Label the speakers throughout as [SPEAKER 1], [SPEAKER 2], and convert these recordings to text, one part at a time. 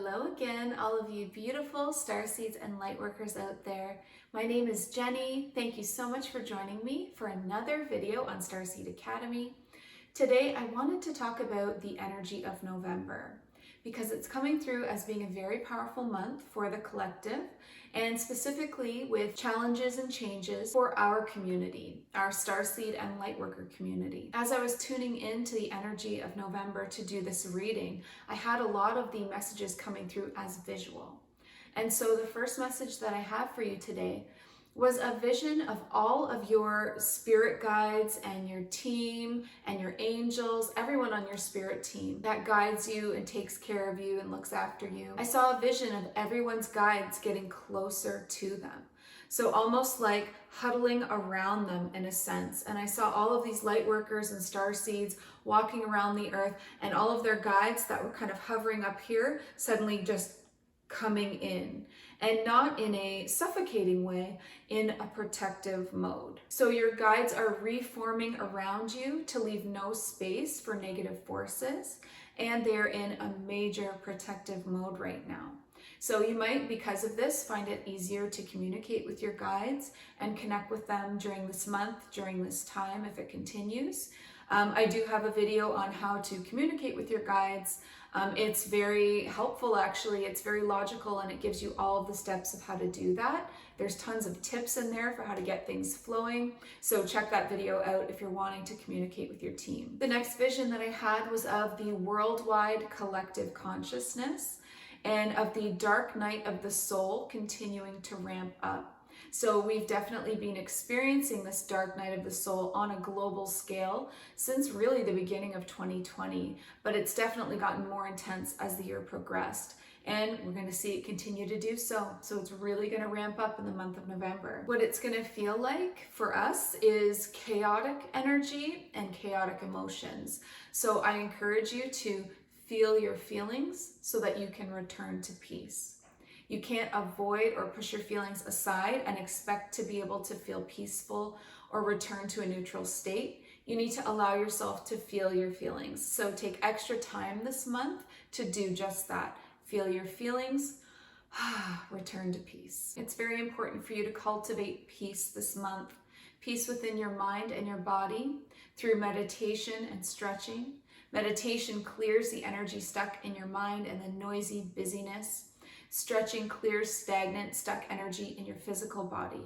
[SPEAKER 1] Hello again, all of you beautiful Starseeds and Lightworkers out there. My name is Jenny. Thank you so much for joining me for another video on Starseed Academy. Today I wanted to talk about the energy of November because it's coming through as being a very powerful month for the collective and specifically with challenges and changes for our community, our Starseed and Lightworker community. As I was tuning into the energy of November to do this reading, I had a lot of the messages coming through as visual. And so the first message that I have for you today was a vision of all of your spirit guides and your team and your angels, everyone on your spirit team that guides you and takes care of you and looks after you. I saw a vision of everyone's guides getting closer to them. So almost like huddling around them in a sense. And I saw all of these light workers and star seeds walking around the earth and all of their guides that were kind of hovering up here suddenly just coming in, and not in a suffocating way, in a protective mode. So your guides are reforming around you to leave no space for negative forces, and they're in a major protective mode right now. So you might, because of this, find it easier to communicate with your guides and connect with them during this month, during this time, if it continues. I do have a video on how to communicate with your guides. It's very helpful, actually. It's very logical, and it gives you all of the steps of how to do that. There's tons of tips in there for how to get things flowing. So check that video out if you're wanting to communicate with your team. The next vision that I had was of the worldwide collective consciousness and of the dark night of the soul continuing to ramp up. So we've definitely been experiencing this dark night of the soul on a global scale since really the beginning of 2020, but it's definitely gotten more intense as the year progressed. And we're going to see it continue to do so. So it's really going to ramp up in the month of November. What it's going to feel like for us is chaotic energy and chaotic emotions. So I encourage you to feel your feelings so that you can return to peace. You can't avoid or push your feelings aside and expect to be able to feel peaceful or return to a neutral state. You need to allow yourself to feel your feelings. So take extra time this month to do just that. Feel your feelings, return to peace. It's very important for you to cultivate peace this month. Peace within your mind and your body through meditation and stretching. Meditation clears the energy stuck in your mind and the noisy busyness. Stretching clears stagnant, stuck energy in your physical body.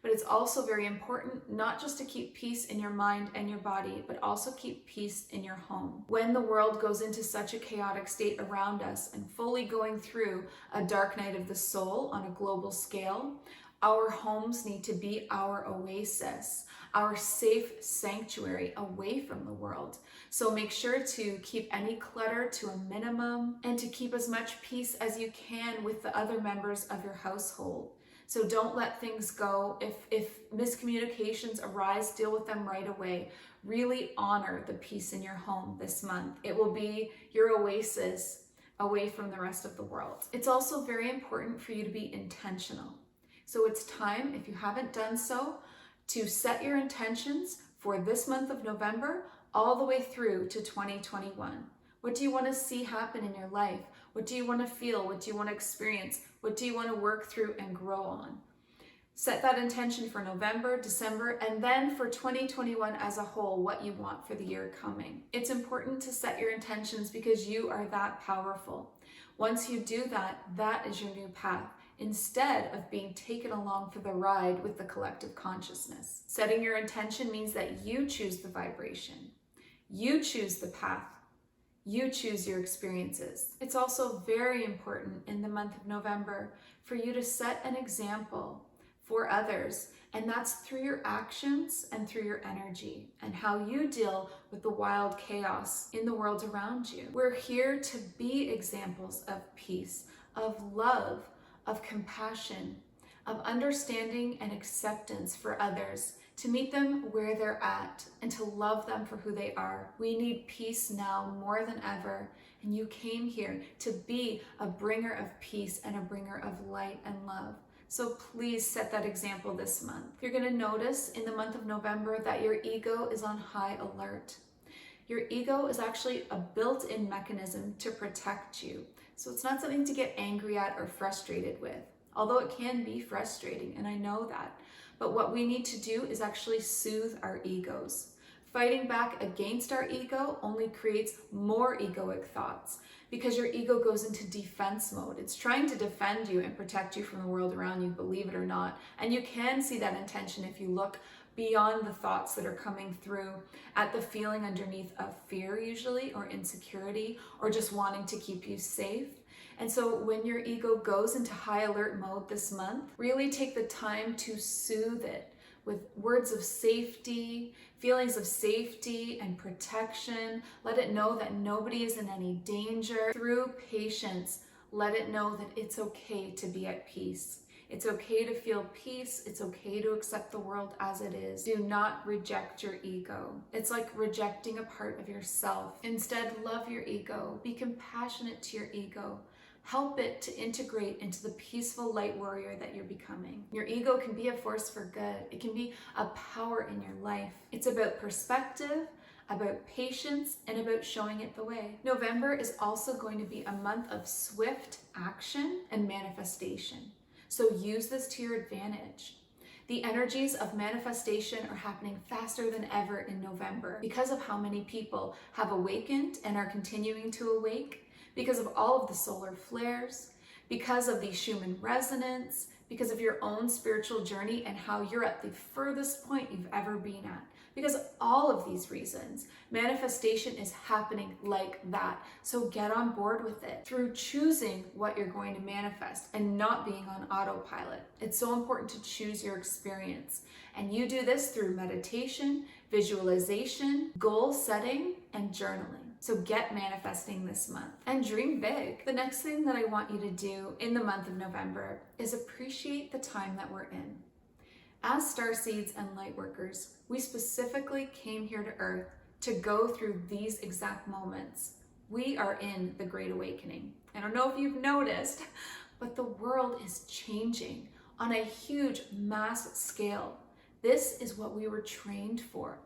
[SPEAKER 1] But it's also very important not just to keep peace in your mind and your body, but also keep peace in your home. When the world goes into such a chaotic state around us and fully going through a dark night of the soul on a global scale, our homes need to be our oasis, our safe sanctuary away from the world. So make sure to keep any clutter to a minimum and to keep as much peace as you can with the other members of your household. So don't let things go. If miscommunications arise, deal with them right away. Really honor the peace in your home this month. It will be your oasis away from the rest of the world. It's also very important for you to be intentional. So it's time, if you haven't done so, to set your intentions for this month of November all the way through to 2021. What do you want to see happen in your life? What do you want to feel? What do you want to experience? What do you want to work through and grow on? Set that intention for November, December, and then for 2021 as a whole, what you want for the year coming. It's important to set your intentions because you are that powerful. Once you do that, that is your new path, instead of being taken along for the ride with the collective consciousness. Setting your intention means that you choose the vibration. You choose the path. You choose your experiences. It's also very important in the month of November for you to set an example for others, and that's through your actions and through your energy and how you deal with the wild chaos in the world around you. We're here to be examples of peace, of love, of compassion, of understanding and acceptance for others, to meet them where they're at and to love them for who they are. We need peace now more than ever, and you came here to be a bringer of peace and a bringer of light and love. So please set that example this month. You're going to notice in the month of November that your ego is on high alert. Your ego is actually a built-in mechanism to protect you. So it's not something to get angry at or frustrated with, although it can be frustrating, and I know that. But what we need to do is actually soothe our egos. Fighting back against our ego only creates more egoic thoughts because your ego goes into defense mode. It's trying to defend you and protect you from the world around you, believe it or not. And you can see that intention if you look beyond the thoughts that are coming through at the feeling underneath of fear usually, or insecurity, or just wanting to keep you safe. And so when your ego goes into high alert mode this month, really take the time to soothe it with words of safety, feelings of safety and protection. Let it know that nobody is in any danger. Through patience, let it know that it's okay to be at peace. It's okay to feel peace. It's okay to accept the world as it is. Do not reject your ego. It's like rejecting a part of yourself. Instead, love your ego. Be compassionate to your ego. Help it to integrate into the peaceful light warrior that you're becoming. Your ego can be a force for good. It can be a power in your life. It's about perspective, about patience, and about showing it the way. November is also going to be a month of swift action and manifestation. So use this to your advantage. The energies of manifestation are happening faster than ever in November because of how many people have awakened and are continuing to awake, because of all of the solar flares, because of the Schumann resonance, because of your own spiritual journey and how you're at the furthest point you've ever been at. Because of all of these reasons, manifestation is happening like that. So get on board with it through choosing what you're going to manifest and not being on autopilot. It's so important to choose your experience. And you do this through meditation, visualization, goal setting, and journaling. So get manifesting this month and dream big. The next thing that I want you to do in the month of November is appreciate the time that we're in. As Starseeds and Lightworkers, we specifically came here to Earth to go through these exact moments. We are in the Great Awakening. I don't know if you've noticed, but the world is changing on a huge mass scale. This is what we were trained for,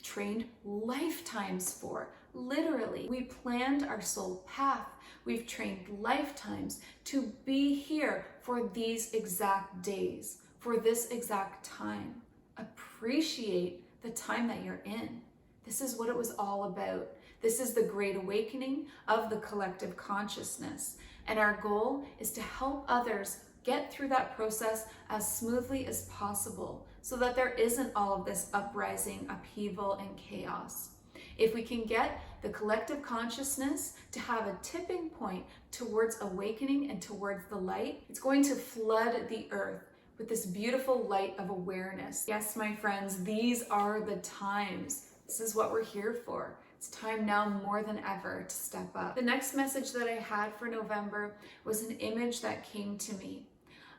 [SPEAKER 1] trained lifetimes for. Literally, we planned our soul path. We've trained lifetimes to be here for these exact days, for this exact time. Appreciate the time that you're in. This is what it was all about. This is the Great Awakening of the collective consciousness. And our goal is to help others get through that process as smoothly as possible so that there isn't all of this uprising, upheaval, and chaos. If we can get the collective consciousness to have a tipping point towards awakening and towards the light, it's going to flood the earth with this beautiful light of awareness. Yes, my friends, these are the times. This is what we're here for. It's time now more than ever to step up. The next message that I had for November was an image that came to me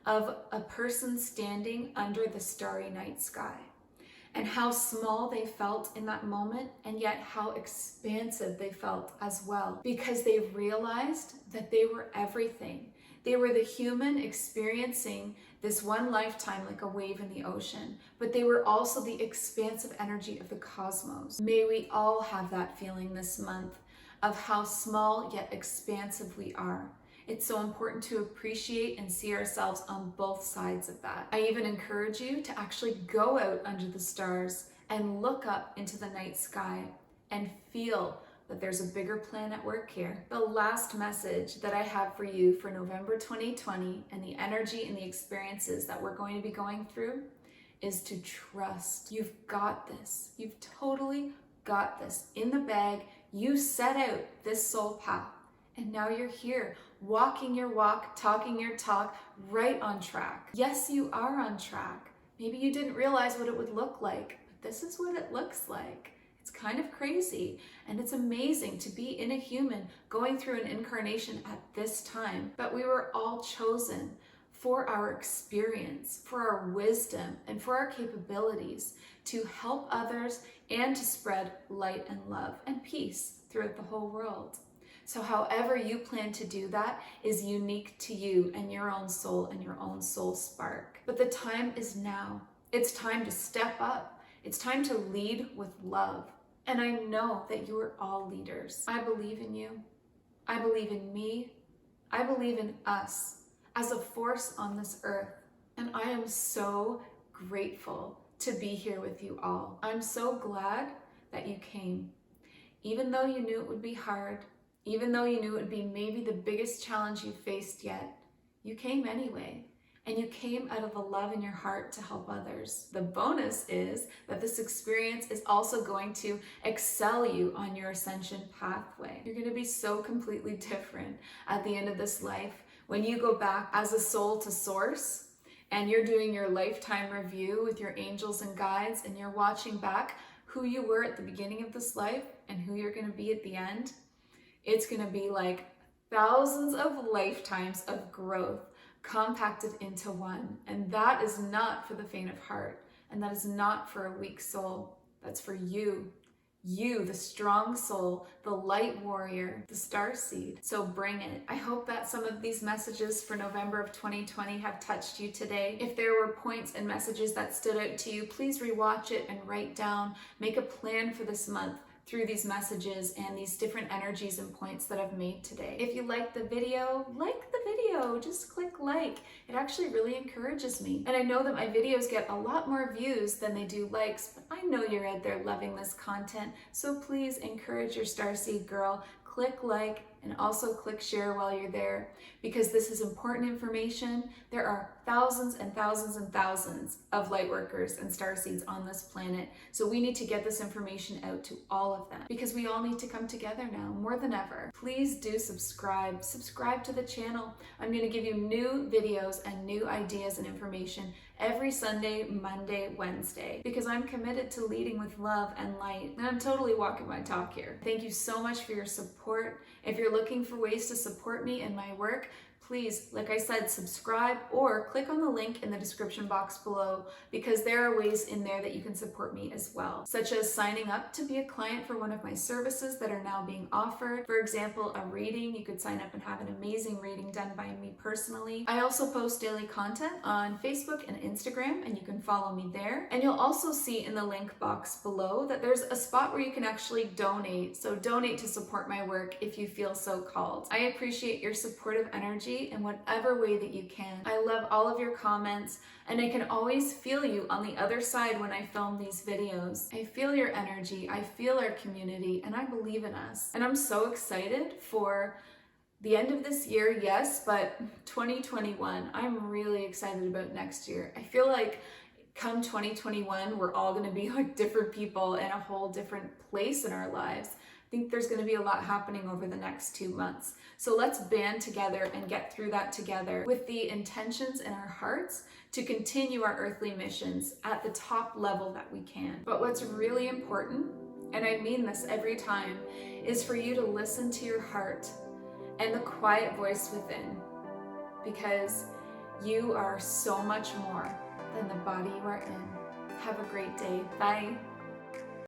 [SPEAKER 1] of a person standing under the starry night sky, and how small they felt in that moment, and yet how expansive they felt as well, because they realized that they were everything. They were the human experiencing this one lifetime like a wave in the ocean, but they were also the expansive energy of the cosmos. May we all have that feeling this month of how small yet expansive we are. It's so important to appreciate and see ourselves on both sides of that. I even encourage you to actually go out under the stars and look up into the night sky and feel that there's a bigger plan at work here. The last message that I have for you for November 2020 and the energy and the experiences that we're going to be going through is to trust. You've got this. You've totally got this in the bag. You set out this soul path, and now you're here, walking your walk, talking your talk, right on track. Yes, you are on track. Maybe you didn't realize what it would look like, but this is what it looks like. It's kind of crazy, and it's amazing to be in a human going through an incarnation at this time. But we were all chosen for our experience, for our wisdom, and for our capabilities to help others and to spread light and love and peace throughout the whole world. So however you plan to do that is unique to you and your own soul and your own soul spark. But the time is now. It's time to step up. It's time to lead with love. And I know that you are all leaders. I believe in you. I believe in me. I believe in us as a force on this earth. And I am so grateful to be here with you all. I'm so glad that you came. Even though you knew it would be hard, even though you knew it would be maybe the biggest challenge you've faced yet, you came anyway. And you came out of the love in your heart to help others. The bonus is that this experience is also going to excel you on your ascension pathway. You're going to be so completely different at the end of this life when you go back as a soul to source and you're doing your lifetime review with your angels and guides and you're watching back who you were at the beginning of this life and who you're going to be at the end. It's going to be like thousands of lifetimes of growth compacted into one. And that is not for the faint of heart. And that is not for a weak soul. That's for you. You, the strong soul, the light warrior, the starseed. So bring it. I hope that some of these messages for November of 2020 have touched you today. If there were points and messages that stood out to you, please rewatch it and write down. Make a plan for this month through these messages and these different energies and points that I've made today. If you liked the video, just click like. It actually really encourages me. And I know that my videos get a lot more views than they do likes, but I know you're out there loving this content, so please encourage your Starseed girl. Click like and also click share while you're there, because this is important information. There are thousands and thousands and thousands of lightworkers and starseeds on this planet, so we need to get this information out to all of them, because we all need to come together now more than ever. Please do subscribe to the channel. I'm going to give you new videos and new ideas and information every Sunday, Monday, Wednesday, because I'm committed to leading with love and light, and I'm totally walking my talk here. Thank you so much for your support. If you're looking for ways to support me and my work, please, like I said, subscribe or click on the link in the description box below, because there are ways in there that you can support me as well, such as signing up to be a client for one of my services that are now being offered. For example, a reading. You could sign up and have an amazing reading done by me personally. I also post daily content on Facebook and Instagram, and you can follow me there. And you'll also see in the link box below that there's a spot where you can actually donate. So donate to support my work if you feel so called. I appreciate your supportive energy in whatever way that you can. I love all of your comments, and I can always feel you on the other side when I film these videos. I feel your energy, I feel our community, and I believe in us. And I'm so excited for the end of this year, yes, but 2021, I'm really excited about next year. I feel like come 2021, we're all gonna be like different people in a whole different place in our lives. I think there's going to be a lot happening over the next 2 months. So let's band together and get through that together with the intentions in our hearts to continue our earthly missions at the top level that we can. But what's really important, and I mean this every time, is for you to listen to your heart and the quiet voice within, because you are so much more than the body you are in. Have a great day. Bye.